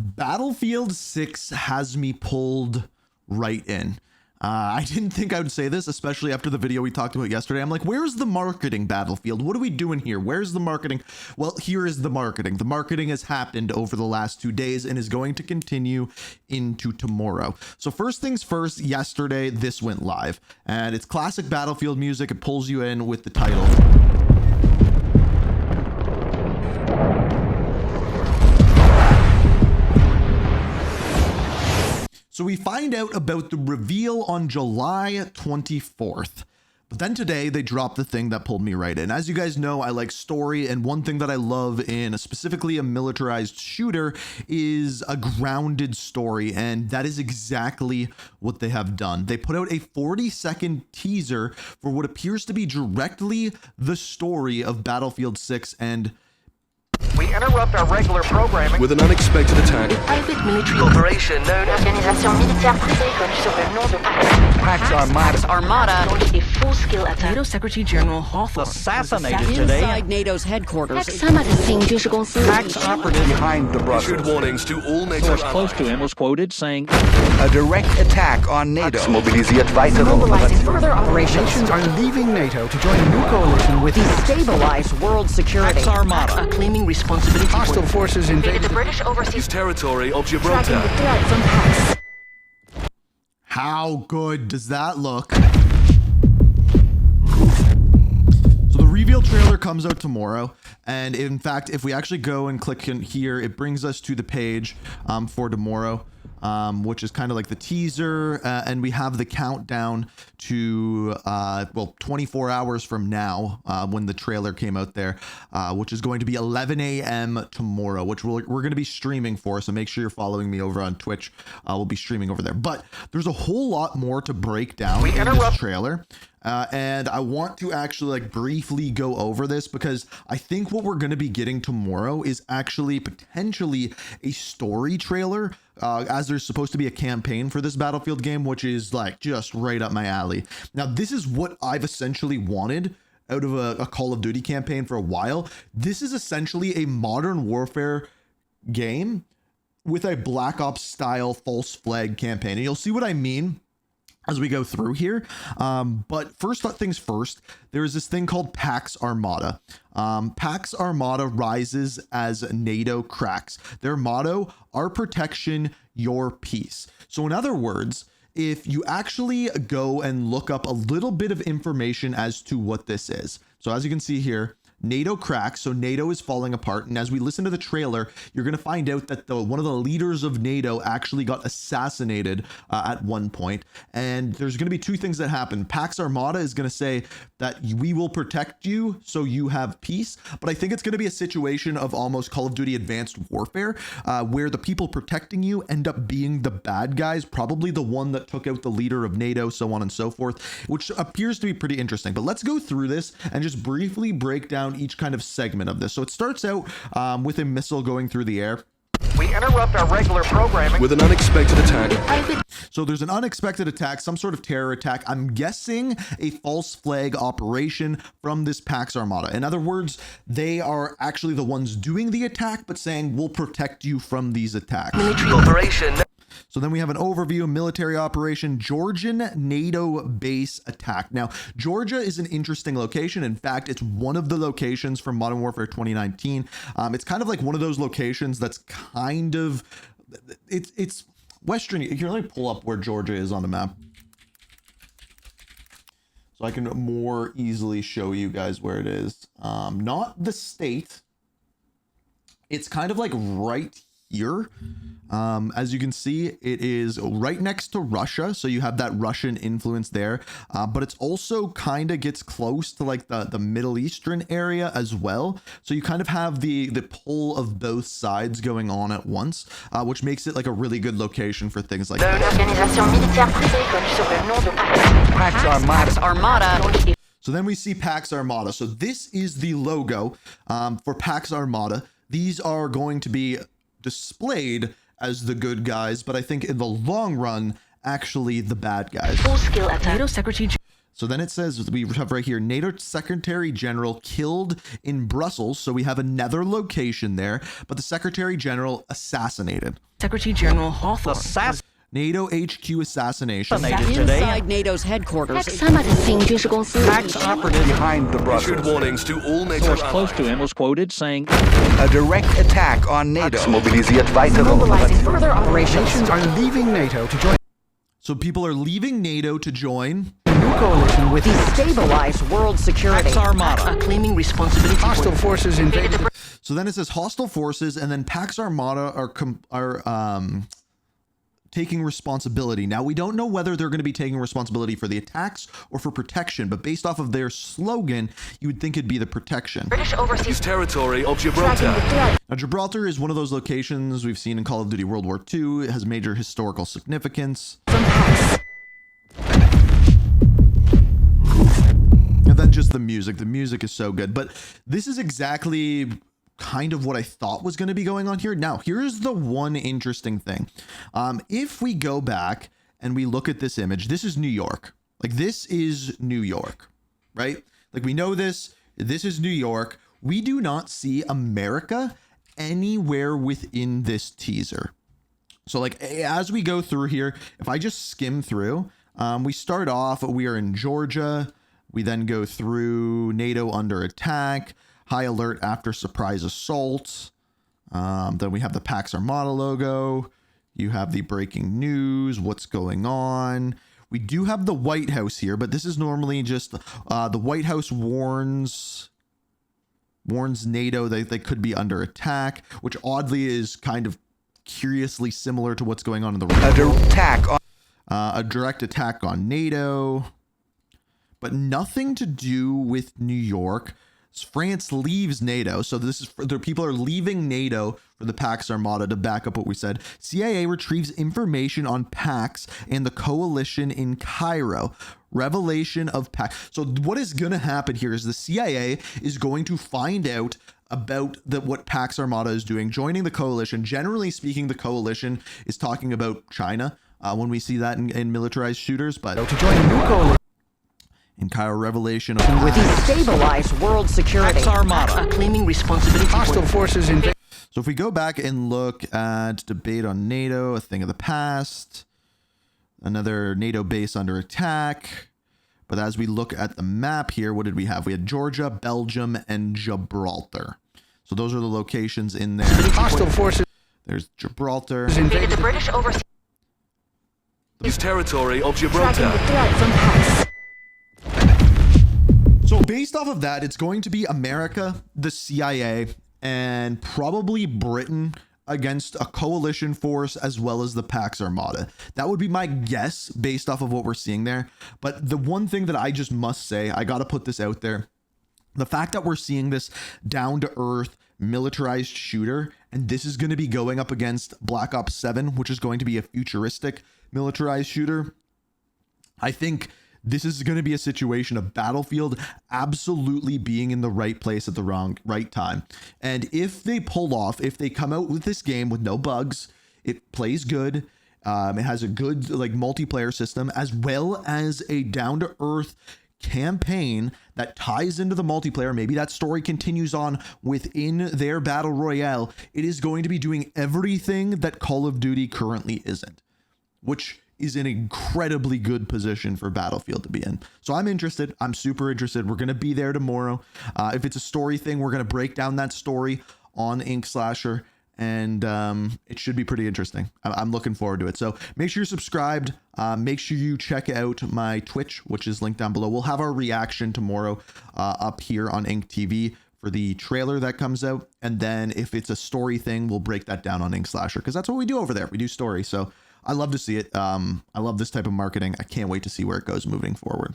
Battlefield 6 has me pulled right in. I didn't think I would say this, especially after the video we talked about yesterday. I'm like, where's the marketing, Battlefield? What are we doing here? Where's the marketing? Well, here is the marketing. The marketing has happened over the last 2 days and is going to continue into tomorrow. So first things first, yesterday, this went live. And it's classic Battlefield music. It pulls you in with the title. So we find out about the reveal on July 24th. But then today they dropped the thing that pulled me right in. As you guys know, I like story, and one thing that I love in specifically a militarized shooter is a grounded story, and that is exactly what they have done. They put out a 40-second teaser for what appears to be directly the story of Battlefield 6, and we interrupt our regular programming with an unexpected attack. A private military operation known as Organisation Militaire Privée, connu sur le nom de Pax Armada. Pax Armada. A full-scale attack. NATO Secretary General Hawthorne assassinated today inside NATO's headquarters. Pax Armada 情报公司 Pax operative behind the Brussels. Issued warnings to all NATO source close to him was quoted saying, a direct attack on NATO. Mobilisiert weitere mobilizing further operations. Nations are leaving NATO to join a new coalition with Destabilize world security. Pax Armada. Pax are claiming responsibility hostile forces invaded the British overseas territory of tracking Gibraltar. the threat from Pax. how good does that look? So the reveal trailer comes out tomorrow, and in fact, if we actually go and click in here, it brings us to the page for tomorrow, which is kind of like the teaser, and we have the countdown to well, 24 hours from now, when the trailer came out there, which is going to be 11 a.m. tomorrow, which we're going to be streaming for, so make sure you're following me over on Twitch. We'll be streaming over there, but there's a whole lot more to break down in this trailer. And I want to actually like briefly go over this because I think what we're going to be getting tomorrow is actually potentially a story trailer, as there's supposed to be a campaign for this Battlefield game, which is like just right up my alley. Now, this is what I've essentially wanted out of a Call of Duty campaign for a while. This is essentially a modern warfare game with a Black Ops style false flag campaign. And you'll see what I mean as we go through here. But first things first, there is this thing called Pax Armada. Pax Armada rises as NATO cracks. Their motto, our protection, your peace. So in other words, if you actually go and look up a little bit of information as to what this is. So as you can see here, NATO cracks, so NATO is falling apart, and as we listen to the trailer, you're going to find out that one of the leaders of NATO actually got assassinated at one point, and there's going to be two things that happen. Pax Armada is going to say that we will protect you so you have peace, but I think it's going to be a situation of almost Call of Duty Advanced Warfare, where the people protecting you end up being the bad guys, probably the one that took out the leader of NATO, so on and so forth, which appears to be pretty interesting. But let's go through this and just briefly break down each kind of segment of this. So it starts out with a missile going through the air. We interrupt our regular programming with an unexpected attack. So there's an unexpected attack, some sort of terror attack. I'm guessing a false flag operation from this Pax Armada. In other words, they are actually the ones doing the attack, but saying we'll protect you from these attacks. military operation. So then we have an overview, military operation, Georgian NATO base attack. Now, Georgia is an interesting location. In fact, it's one of the locations from Modern Warfare 2019. It's kind of like one of those locations that's kind of, it's Western. Here, let me pull up where Georgia is on the map, so I can more easily show you guys where it is. Not the state. It's kind of like right here. As you can see, it is right next to Russia, so you have that Russian influence there, but it's also kind of gets close to like the Middle Eastern area as well, so you kind of have the pull of both sides going on at once, which makes it like a really good location for things like this. Pax Armada. So then we see Pax Armada. So this is the logo for Pax Armada. These are going to be displayed as the good guys, but I think in the long run, actually the bad guys. Full-scale attack. NATO Secretary. So then it says, we have right here, NATO Secretary General killed in Brussels. So we have another location there, but the Secretary General assassinated. Secretary General Hawthorne. NATO HQ assassination. Inside NATO's headquarters. Pax Armada Pax operative Behind the Issued Brussels. warnings to all NATO Source close to allies. him was quoted saying, A direct attack on NATO. Mobilisiert weitere mobilizing further operations. nations are leaving NATO to join So people are leaving NATO to join. a new coalition with destabilize world security. Pax Armada. Are claiming responsibility hostile forces invaded. So then it says hostile forces, and then Pax Armada are taking responsibility. Now, we don't know whether they're going to be taking responsibility for the attacks or for protection, but based off of their slogan, you would think it'd be the protection. British overseas Territory of tracking Gibraltar. the threat. Now, Gibraltar is one of those locations we've seen in Call of Duty World War II. It has major historical significance. From Pax. And then just the music. The music is so good. But this is exactly kind of what I thought was going to be going on here. Now, here's the one interesting thing. If we go back and we look at this image, this is New York. Like, this is New York, right? Like, we know this. This is New York. We do not see America anywhere within this teaser. So, like, as we go through here, if I just skim through, we start off, we are in Georgia. We then go through NATO under attack. High alert after surprise assault. Then we have the Pax Armada logo. You have the breaking news, what's going on. We do have the White House here, but this is normally just the White House warns NATO that they could be under attack, which oddly is kind of curiously similar to what's going on in the a direct attack on NATO, but nothing to do with New York. France leaves NATO. So this is the people are leaving NATO for the Pax Armada. To back up what we said, CIA retrieves information on Pax and the coalition in Cairo. Revelation of Pax. So what is going to happen here is the CIA is going to find out about what Pax Armada is doing, joining the coalition. Generally speaking, the coalition is talking about China when we see that in militarized shooters, but To join a new coalition in Cairo, revelation of With Pax. destabilize world security. Pax Armada. Are claiming responsibility hostile for forces invaded. So if we go back and look at debate on NATO, a thing of the past, another NATO base under attack. But as we look at the map here, what did we have? We had Georgia, Belgium, and Gibraltar. So those are the locations in there. Hostile forces There's Gibraltar. invaded. the British overseas Territory of tracking Gibraltar. the threat from Pax. So based off of that, it's going to be America, the CIA, and probably Britain against a coalition force as well as the Pax Armada. That would be my guess based off of what we're seeing there. But the one thing that I just must say, I got to put this out there. The fact that we're seeing this down to earth militarized shooter, and this is going to be going up against Black Ops 7, which is going to be a futuristic militarized shooter. I think this is going to be a situation of Battlefield absolutely being in the right place at the right time. And if they pull off, if they come out with this game with no bugs, it plays good. It has a good like multiplayer system as well as a down to earth campaign that ties into the multiplayer. Maybe that story continues on within their battle royale. It is going to be doing everything that Call of Duty currently isn't, which is an incredibly good position for Battlefield to be in. So I'm interested. I'm super interested. We're going to be there tomorrow. If it's a story thing, we're going to break down that story on Ink Slasher, and it should be pretty interesting. I'm looking forward to it. So make sure you're subscribed. Make sure you check out my Twitch, which is linked down below. We'll have our reaction tomorrow up here on Ink TV for the trailer that comes out. And then if it's a story thing, we'll break that down on Ink Slasher, because that's what we do over there. We do story. So I love to see it. I love this type of marketing. I can't wait to see where it goes moving forward.